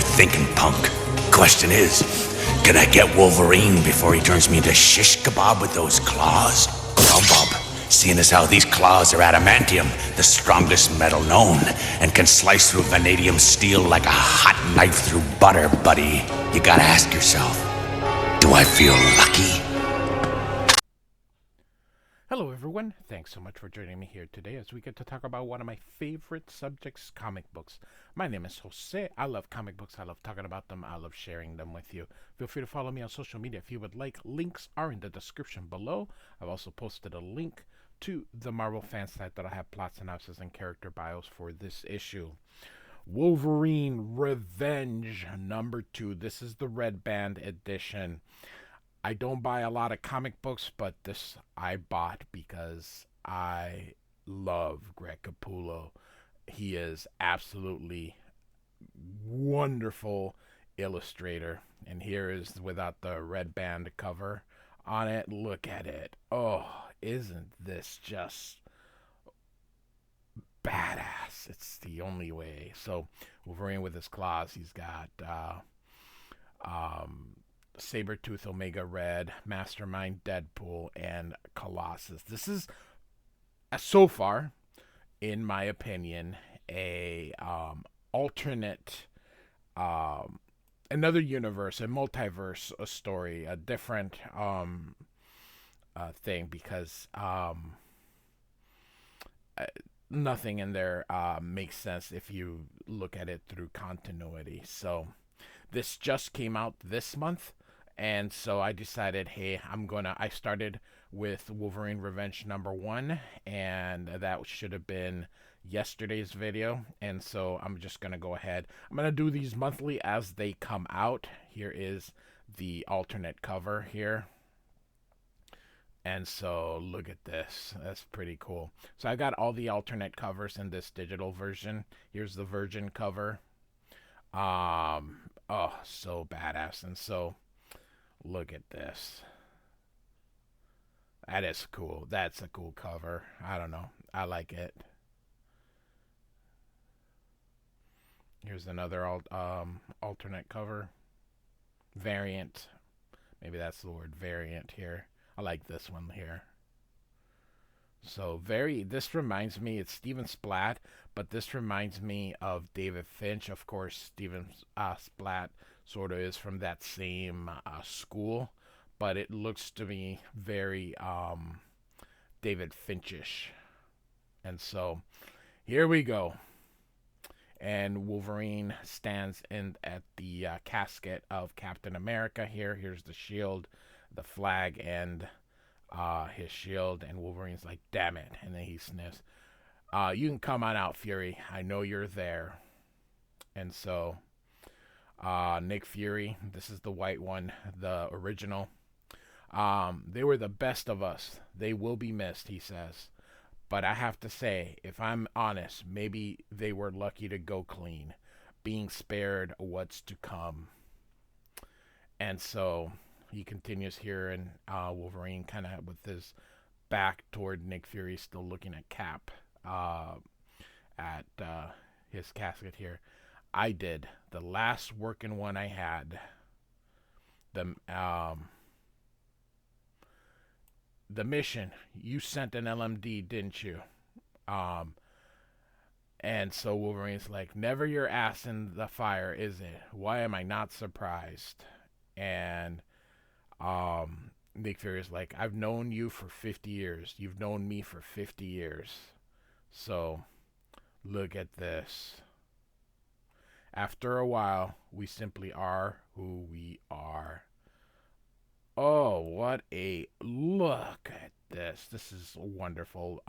you're thinking, punk. Question is, can I get Wolverine before he turns me into shish kebab with those claws? Bob, seeing as how these claws are adamantium, the strongest metal known, and can slice through vanadium steel like a hot knife through butter, buddy, you gotta ask yourself, do I feel lucky? Hello, everyone. Thanks so much for joining me here today as we get to talk about one of my favorite subjects, comic books. My name is Jose. I love comic books. I love talking about them. I love sharing them with you. Feel free to follow me on social media if you would like. Links are in the description below. I've also posted a link to the Marvel fan site that I have plot synopsis and character bios for this issue. Wolverine Revenge #2. This is the Red Band edition. I don't buy a lot of comic books, but this I bought because I love Greg Capullo. He is absolutely wonderful illustrator. And here is without the red band cover on it. Look at it. Oh, isn't this just badass? It's the only way. So Wolverine with his claws, he's got Sabretooth, Omega Red, Mastermind, Deadpool, and Colossus. This is, so far, in my opinion, a alternate, another universe, a multiverse, a story, a different thing, because nothing in there makes sense if you look at it through continuity. So this just came out this month. And so I decided, hey, I started with Wolverine Revenge #1, and that should have been yesterday's video. And so I'm just going to go ahead. I'm going to do these monthly as they come out. Here is the alternate cover here. And so look at this. That's pretty cool. So I got all the alternate covers in this digital version. Here's the virgin cover. Oh, so badass. And so look at this. That is cool. That's a cool cover. I don't know. I like it. Here's another alternate cover. Variant. Maybe that's the word, variant here. I like this one here. So this reminds me, it's Steven Splatt, but this reminds me of David Finch. Of course, Steven Splatt sort of is from that same school, but it looks to me very David Finchish. And so here we go. And Wolverine stands at the casket of Captain America here. Here's the shield, the flag, and his shield. And Wolverine's like, damn it. And then he sniffs. You can come on out, Fury. I know you're there. And so Nick Fury, this is the white one, the original. They were the best of us. They will be missed, he says. But I have to say, if I'm honest, maybe they were lucky to go clean, being spared what's to come. And so he continues here, and Wolverine kind of with his back toward Nick Fury, still looking at Cap at his casket here. I did. The last working one I had. The mission, you sent an LMD, didn't you? And so Wolverine's like, never your ass in the fire, is it? Why am I not surprised? And Nick Fury's like, I've known you for 50 years. You've known me for 50 years. So look at this. After a while, we simply are who we are. Oh, what a look at this. This is wonderful.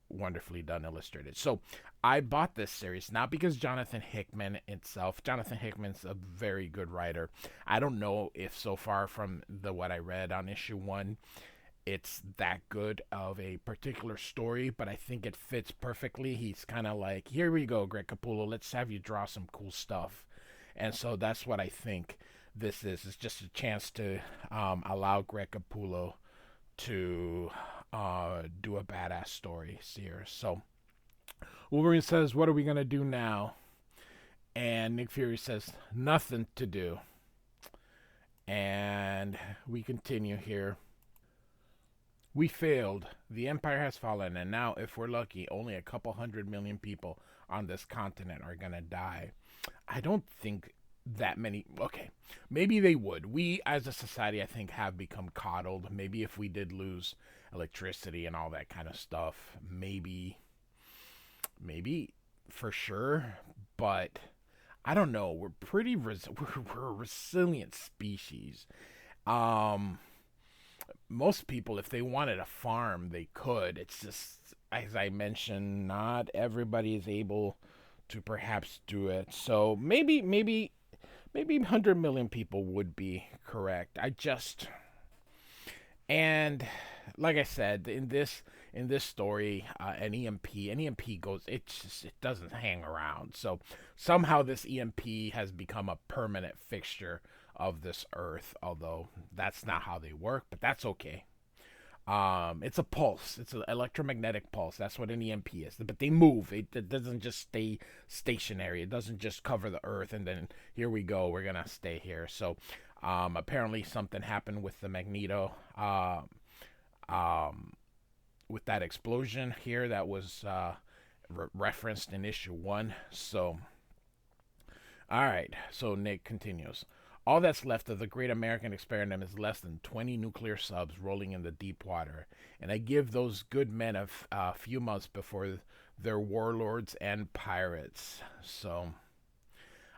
Wonderfully done illustrated. So I bought this series not because Jonathan Hickman itself. Jonathan Hickman's a very good writer. I don't know if so far from what I read on issue 1, it's that good of a particular story, but I think it fits perfectly. He's kind of like, here we go, Greg Capullo, let's have you draw some cool stuff. And so that's what I think this is. It's just a chance to allow Greg Capullo to do a badass story here. So Wolverine says, what are we going to do now? And Nick Fury says, nothing to do. And we continue here. We failed. The Empire has fallen, and now, if we're lucky, only a couple 100 million people on this continent are gonna die. I don't think that many. Okay, maybe they would. We, as a society, I think, have become coddled. Maybe if we did lose electricity and all that kind of stuff, maybe for sure. But I don't know. We're pretty. We're a resilient species. Um, Most people, if they wanted a farm, they could. It's just, as I mentioned, not everybody is able to perhaps do it. So maybe 100 million people would be correct. And like I said, in this story, an EMP goes. It doesn't hang around. So somehow this EMP has become a permanent fixture of this Earth. Although that's not how they work, but that's okay. It's a pulse. It's an electromagnetic pulse. That's what an EMP is. But they move. It doesn't just stay stationary. It doesn't just cover the Earth and then here we go. We're gonna stay here. So, apparently something happened with the Magneto. Um, with that explosion here that was referenced in issue 1. So, all right. So Nick continues. All that's left of the great American experiment is less than 20 nuclear subs rolling in the deep water, and I give those good men a few months before they're warlords and pirates. So,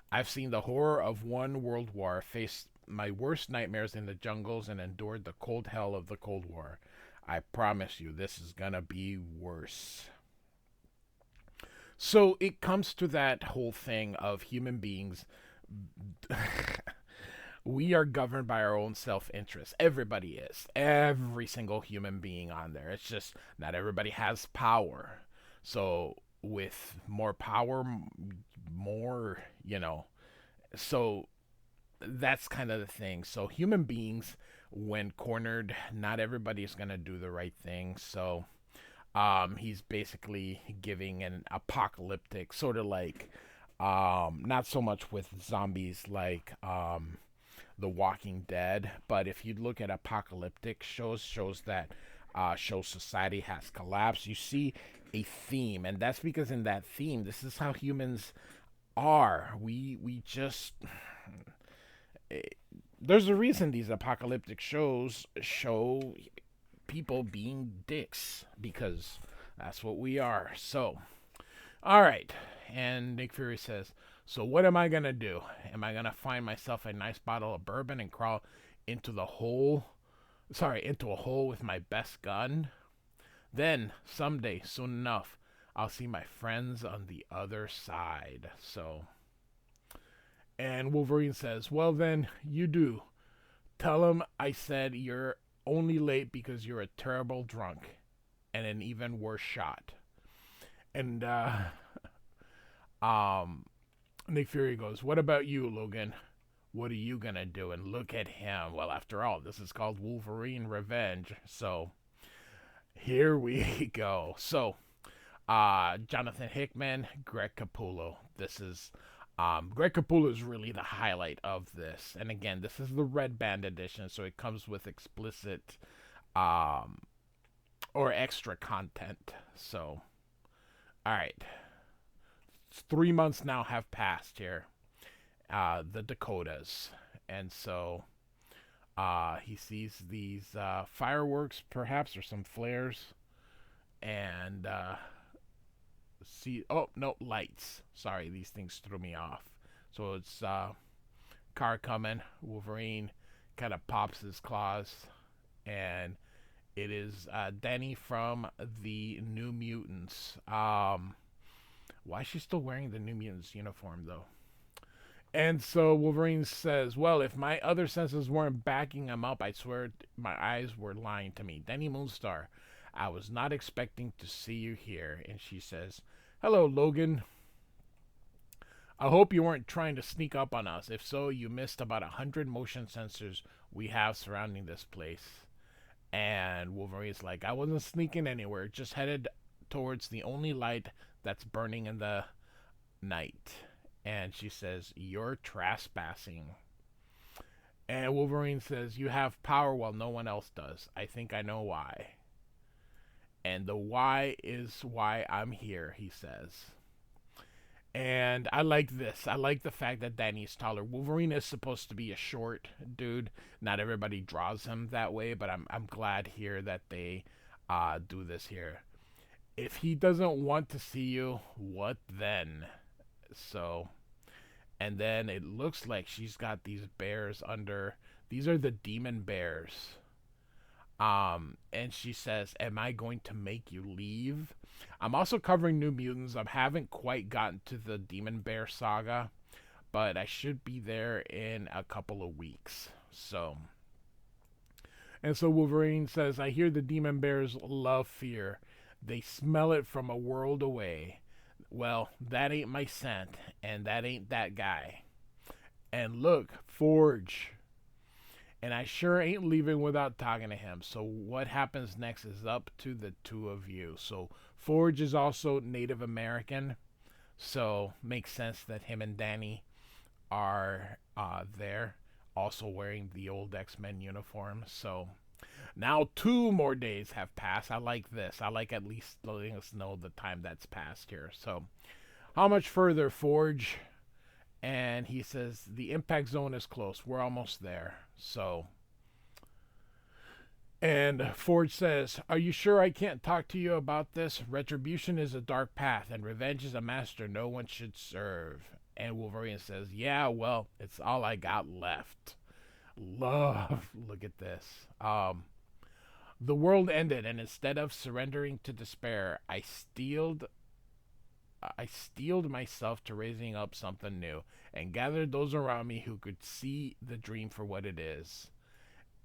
I've seen the horror of one world war, faced my worst nightmares in the jungles, and endured the cold hell of the Cold War. I promise you, this is gonna be worse. So it comes to that whole thing of human beings. We are governed by our own self-interest. Everybody is. Every single human being on there. It's just not everybody has power. So with more power, more, so that's kind of the thing. So human beings, when cornered, not everybody is going to do the right thing. So he's basically giving an apocalyptic sort of like, not so much with zombies like The Walking Dead, but if you look at apocalyptic shows that show society has collapsed, you see a theme, and that's because in that theme, this is how humans are. We just there's a reason these apocalyptic shows show people being dicks because that's what we are. So, all right. And Nick Fury says, so what am I going to do? Am I going to find myself a nice bottle of bourbon and crawl into into a hole with my best gun? Then, someday, soon enough, I'll see my friends on the other side. So, and Wolverine says, well then, you do. Tell him I said you're only late because you're a terrible drunk and an even worse shot. And Nick Fury goes, what about you, Logan? What are you gonna do? And look at him. Well, after all, this is called Wolverine Revenge. So here we go. So Jonathan Hickman, Greg Capullo. This is Greg Capullo is really the highlight of this. And again, this is the red band edition, so it comes with explicit or extra content. So, all right. 3 months now have passed here. The Dakotas. And so he sees these fireworks, perhaps, or some flares. And oh, no, lights. Sorry, these things threw me off. So it's car coming. Wolverine kind of pops his claws. And it is Danny from the New Mutants. Why is she still wearing the New Mutants uniform, though? And so Wolverine says, well, if my other senses weren't backing him up, I swear my eyes were lying to me. Danny Moonstar, I was not expecting to see you here. And she says, hello, Logan. I hope you weren't trying to sneak up on us. If so, you missed about 100 motion sensors we have surrounding this place. And Wolverine's like, I wasn't sneaking anywhere, just headed towards the only light that's burning in the night. And she says, "You're trespassing." And Wolverine says, "You have power while no one else does. I think I know why. And the why is why I'm here," he says. And I like this. I like the fact that Danny's taller. Wolverine is supposed to be a short dude. Not everybody draws him that way, but I'm glad here that they do this here. If he doesn't want to see you, what then? So, and then it looks like she's got these bears under. These are the demon bears. And she says, "Am I going to make you leave?" I'm also covering New Mutants. I haven't quite gotten to the Demon Bear saga, but I should be there in a couple of weeks. So, and so Wolverine says, "I hear the Demon Bears love fear. They smell it from a world away. Well, that ain't my scent, and that ain't that guy. And look, Forge. And I sure ain't leaving without talking to him. So what happens next is up to the two of you." So Forge is also Native American, so makes sense that him and Danny are there, also wearing the old X-Men uniform. So now 2 more days have passed. I like this. I like at least letting us know the time that's passed here. So how much further, Forge? And he says, "The impact zone is close. We're almost there." So, and Forge says, "Are you sure I can't talk to you about this? Retribution is a dark path, and revenge is a master no one should serve." And Wolverine says, "Yeah, well, it's all I got left." Love, look at this. The world ended, and instead of surrendering to despair, I steeled myself to raising up something new and gathered those around me who could see the dream for what it is.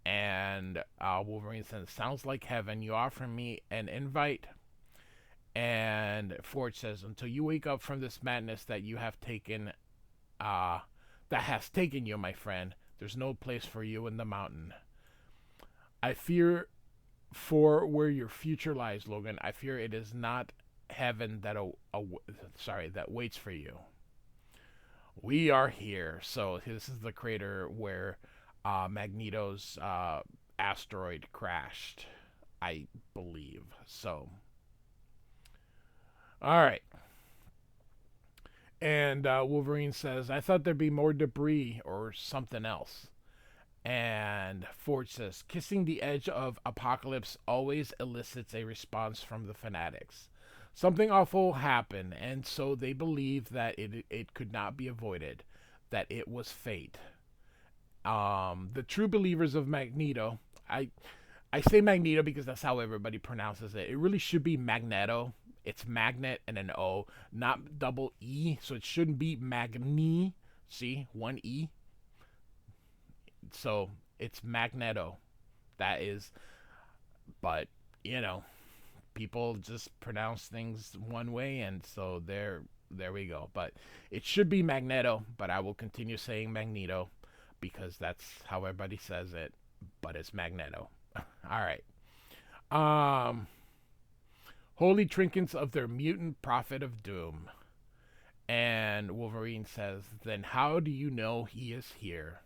And Wolverine says, "Sounds like heaven. You offer me an invite." And Forge says, "Until you wake up from this madness that you have taken, that has taken you, my friend, there's no place for you in the mountain. I fear for where your future lies, Logan. I fear it is not heaven that waits for you. We are here." So this is the crater where Magneto's asteroid crashed, I believe. So, all right. And Wolverine says, "I thought there'd be more debris or something else." And Forge says, "Kissing the edge of apocalypse always elicits a response from the fanatics. Something awful happened, and so they believe that it could not be avoided, that it was fate. The true believers of Magneto, I say Magneto because that's how everybody pronounces it. It really should be Magneto. It's magnet and an O, not double E, so it shouldn't be Magni. See, one E. So it's Magneto. That is, but you know, people just pronounce things one way, and so there we go. But it should be Magneto, but I will continue saying Magneto because that's how everybody says it. But it's Magneto. All right. Holy trinkets of their mutant prophet of doom. And Wolverine says, "Then how do you know he is here?"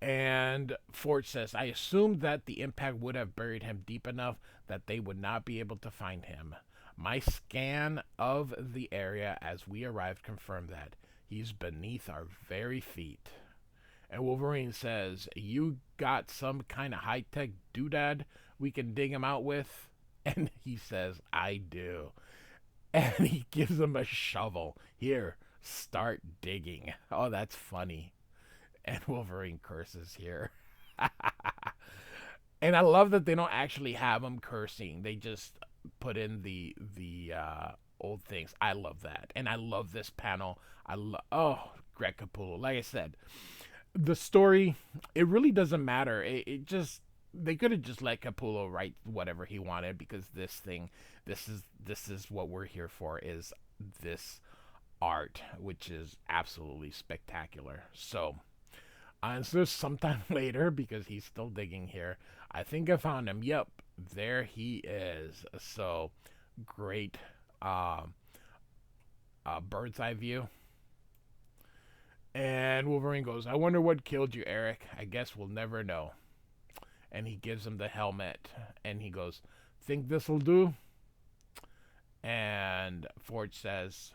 And Forge says, "I assumed that the impact would have buried him deep enough that they would not be able to find him. My scan of the area as we arrived confirmed that. He's beneath our very feet." And Wolverine says, "You got some kind of high-tech doodad we can dig him out with?" And he says, "I do." And he gives him a shovel. "Here, start digging." Oh, that's funny. And Wolverine curses here. And I love that they don't actually have him cursing. They just put in the old things. I love that. And I love this panel. Greg Capullo. Like I said, the story, it really doesn't matter. It just, they could have just let Capullo write whatever he wanted, because this is what we're here for, is this art, which is absolutely spectacular. So, and so sometime later, because he's still digging here, I think I found him. Yep, there he is. So great. bird's eye view. And Wolverine goes, I wonder what killed you, Eric. I guess we'll never know. And he gives him the helmet. And he goes, think this'll do? And Forge says,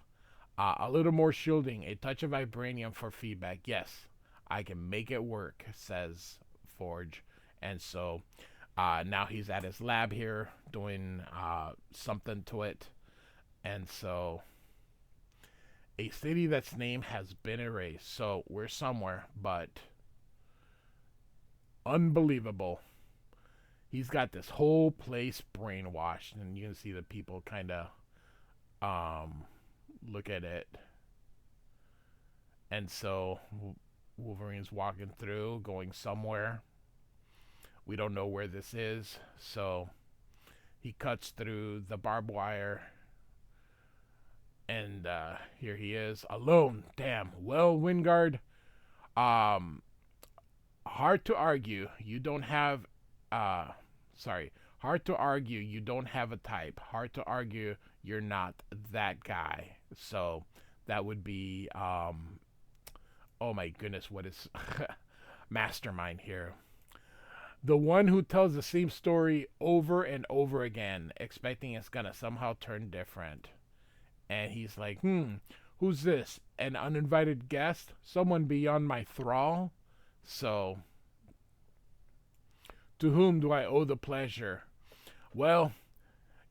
a little more shielding, a touch of vibranium for feedback. Yes, I can make it work, says Forge. And so now he's at his lab here doing something to it. And so a city that's name has been erased. So we're somewhere, but unbelievable. He's got this whole place brainwashed, and you can see the people kind of look at it. And so Wolverine's walking through, going somewhere. We don't know where this is, so he cuts through the barbed wire. And here he is, alone. Damn. Well, Wingard, hard to argue. You don't have, hard to argue you don't have a type. Hard to argue you're not that guy. So that would be, oh my goodness, what is Mastermind here? The one who tells the same story over and over again, expecting it's gonna somehow turn different. And he's like, who's this? An uninvited guest? Someone beyond my thrall? So, to whom do I owe the pleasure? Well,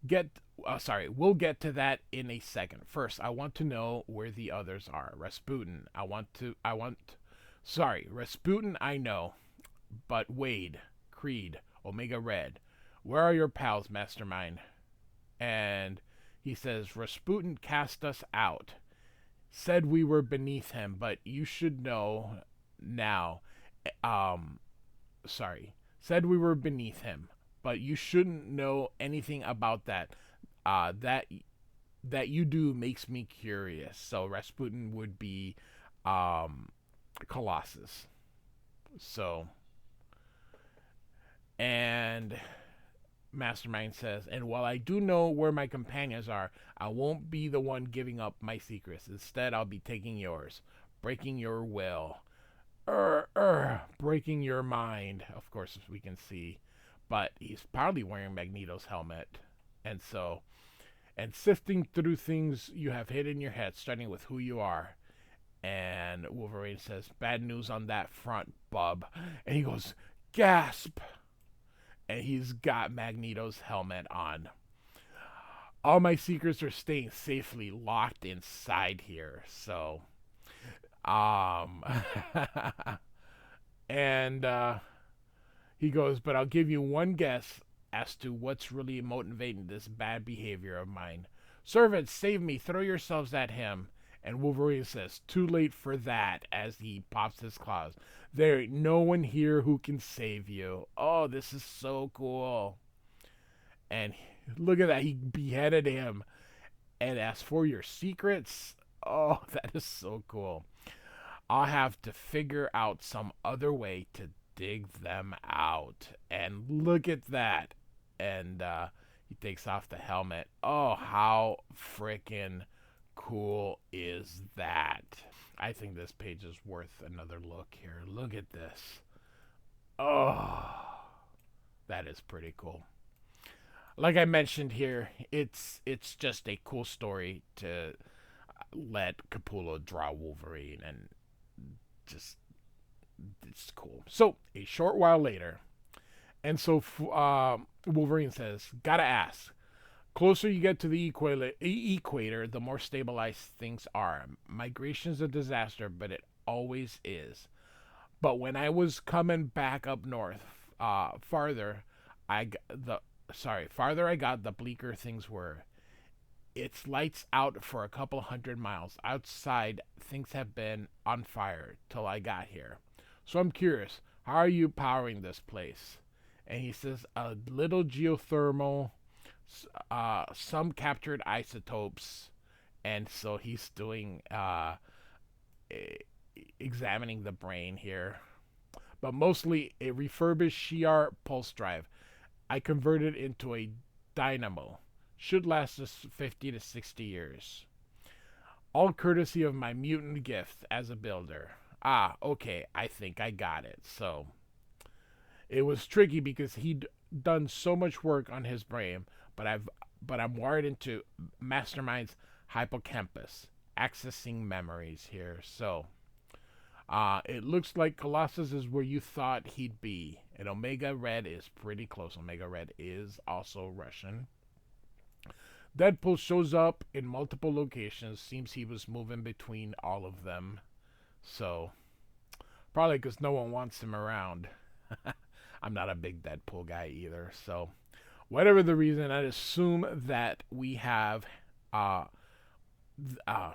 we'll get to that in a second. First, I want to know where the others are. Rasputin, Rasputin I know. But Wade, Creed, Omega Red, where are your pals, Mastermind? And he says, Rasputin cast us out. Said we were beneath him, but you should know now. Said we were beneath him, but you shouldn't know anything about that. That you do makes me curious. So Rasputin would be Colossus. So, and Mastermind says, and while I do know where my companions are, I won't be the one giving up my secrets. Instead, I'll be taking yours, breaking your will, breaking your mind. Of course, as we can see, but he's probably wearing Magneto's helmet, and so, and sifting through things you have hid in your head, starting with who you are. And Wolverine says, bad news on that front, bub. And he goes, gasp. And he's got Magneto's helmet on. All my secrets are staying safely locked inside here. So, and he goes, but I'll give you one guess as to what's really motivating this bad behavior of mine. Servants, save me. Throw yourselves at him. And Wolverine says, too late for that, as he pops his claws. There ain't no one here who can save you. Oh, this is so cool. And look at that. He beheaded him. And as for your secrets, oh, that is so cool. I'll have to figure out some other way to dig them out. And look at that. And he takes off the helmet. Oh, how freaking cool is that? I think this page is worth another look here. Look at this. Oh, that is pretty cool. Like I mentioned here, it's just a cool story to let Capullo draw Wolverine, and just it's cool. So a short while later, and so Wolverine says, "Gotta ask. Closer you get to the equator, the more stabilized things are. Migration's a disaster, but it always is. But when I was coming back up north, farther I got, the bleaker things were. It's lights out for a couple hundred miles. Outside, things have been on fire till I got here. So I'm curious, how are you powering this place?" And he says, a little geothermal, some captured isotopes, and so he's doing examining the brain here, but mostly a refurbished Shi'ar pulse drive. I converted into a dynamo. Should last us 50 to 60 years. All courtesy of my mutant gift as a builder. Ah, okay, I think I got it. So it was tricky because he'd done so much work on his brain, but I'm wired into Mastermind's hippocampus, accessing memories here. So it looks like Colossus is where you thought he'd be, and Omega Red is pretty close. Omega Red is also Russian. Deadpool shows up in multiple locations. Seems he was moving between all of them. So probably because no one wants him around. I'm not a big Deadpool guy either. So whatever the reason, I'd assume that we have, uh, uh,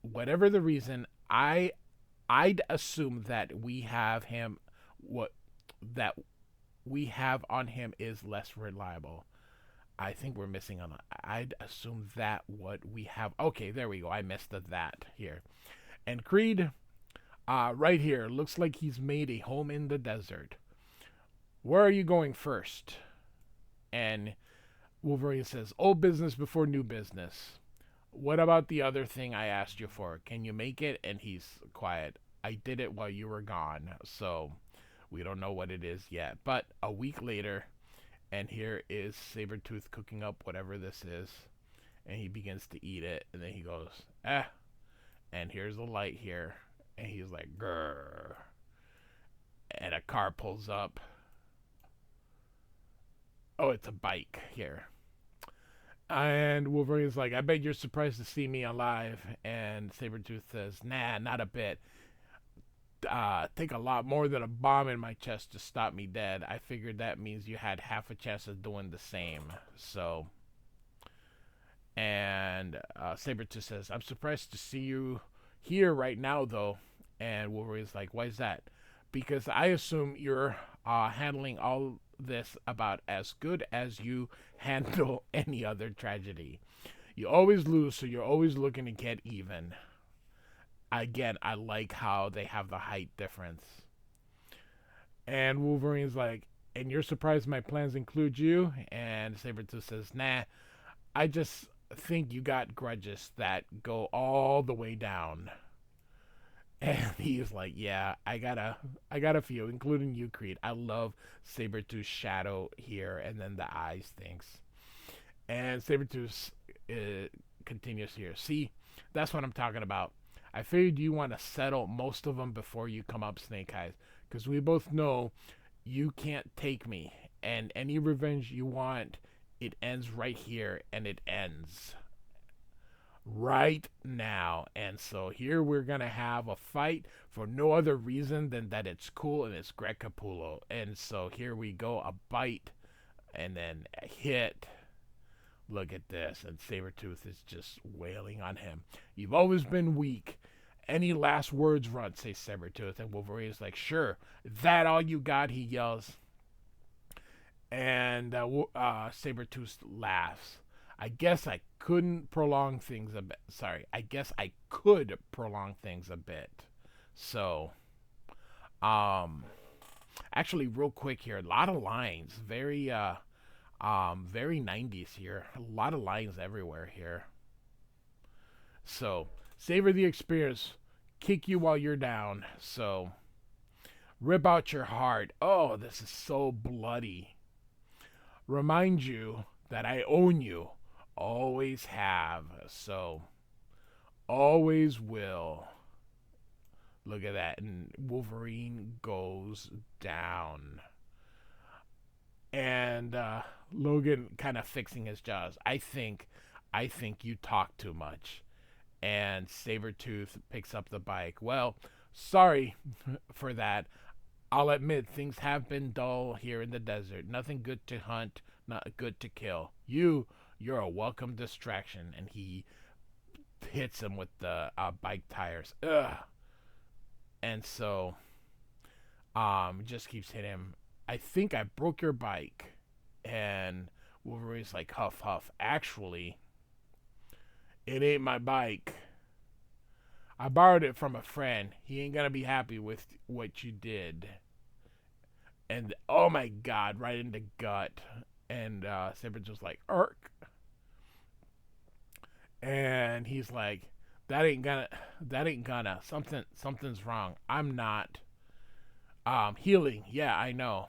whatever the reason, I'd assume that we have him, what that we have on him is less reliable. I think we're missing on. I'd assume that what we have. Okay, there we go. I missed the that here. And Creed, right here, looks like he's made a home in the desert. Where are you going first? And Wolverine says, old business before new business. What about the other thing I asked you for? Can you make it? And he's quiet. I did it while you were gone, so we don't know what it is yet. But a week later, and here is Sabretooth cooking up whatever this is, and he begins to eat it, and then he goes, and here's the light here, and he's like, grrr, and a car pulls up. Oh, it's a bike here. And Wolverine's like, I bet you're surprised to see me alive. And Sabretooth says, nah, not a bit. Take a lot more than a bomb in my chest to stop me dead. I figured that means you had half a chance of doing the same. So, and Sabretooth says, I'm surprised to see you here right now, though. And Wolverine's like, why is that? Because I assume you're handling all this about as good as you handle any other tragedy. You always lose, so you're always looking to get even. Again, I like how they have the height difference. And Wolverine's like, and you're surprised my plans include you? And Sabretooth says, nah, I just think you got grudges that go all the way down. And he's like, yeah, I got a few, including you, Creed. I love Sabretooth's shadow here, and then the eyes things. And Sabretooth continues here. See, that's what I'm talking about. I figured you want to settle most of them before you come up, Snake Eyes, because we both know you can't take me, and any revenge you want, it ends right here, and it ends right now. And so here we're gonna have a fight for no other reason than that it's cool and it's Greg Capullo. And so here we go, a bite and then a hit. Look at this, and Sabretooth is just wailing on him. You've always been weak. Any last words, Runt, says Sabretooth. And Wolverine's like, sure, that all you got, he yells. And Sabretooth laughs. I guess I couldn't prolong things a bit. Sorry, I guess I could prolong things a bit. So, actually, real quick here, a lot of lines, very 90s here. A lot of lines everywhere here. So, savor the experience. Kick you while you're down. So, rip out your heart. Oh, this is so bloody. Remind you that I own you. Always have. So, always will. Look at that. And Wolverine goes down. And Logan kind of fixing his jaws. I think you talk too much. And Sabretooth picks up the bike. Well, sorry for that. I'll admit things have been dull here in the desert. Nothing good to hunt, not good to kill. You're a welcome distraction. And he hits him with the bike tires. Ugh. And so, just keeps hitting him. I think I broke your bike. And Wolverine's like, huff, huff. Actually, it ain't my bike. I borrowed it from a friend. He ain't gonna be happy with what you did. And, oh my God, right in the gut. And Sabretooth's like, irk. And he's like, that ain't gonna something's wrong. I'm not healing. Yeah, I know.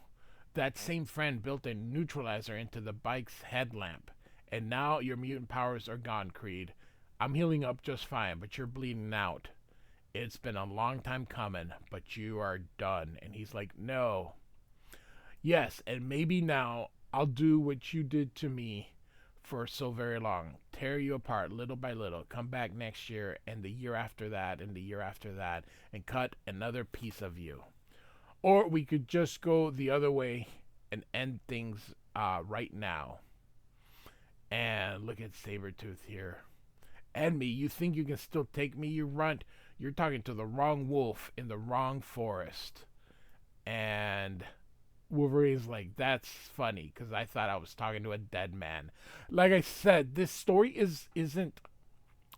That same friend built a neutralizer into the bike's headlamp, and now your mutant powers are gone, Creed. I'm healing up just fine, but you're bleeding out. It's been a long time coming, but you are done. And he's like, no. Yes, and maybe now I'll do what you did to me for so very long. Tear you apart little by little. Come back next year and the year after that and the year after that and cut another piece of you. Or we could just go the other way and end things right now. And look at Sabretooth here. And me, you think you can still take me, you runt? You're talking to the wrong wolf in the wrong forest. And Wolverine's like, that's funny, because I thought I was talking to a dead man. Like I said, this story isn't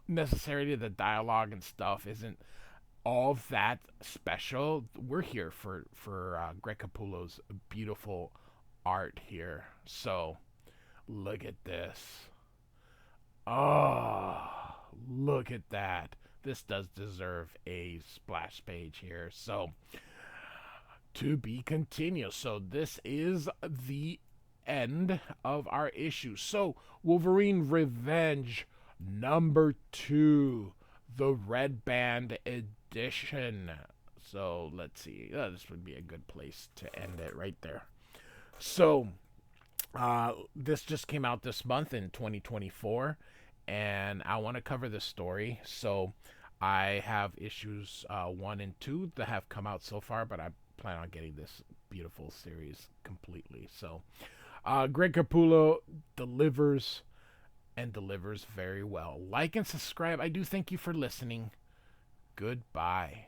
necessarily the dialogue and stuff isn't all that special. We're here for Greg Capullo's beautiful art here. So look at this. Oh, look at that. This does deserve a splash page here. So to be continued. So this is the end of our issue. So Wolverine Revenge #2, the Red Band edition. So let's see. This would be a good place to end it right there. So this just came out this month in 2024, and I want to cover this story. So I have issues 1 and 2 that have come out so far, but I plan on getting this beautiful series completely. So Greg Capullo delivers and delivers very well. Like and subscribe. I do thank you for listening. Goodbye.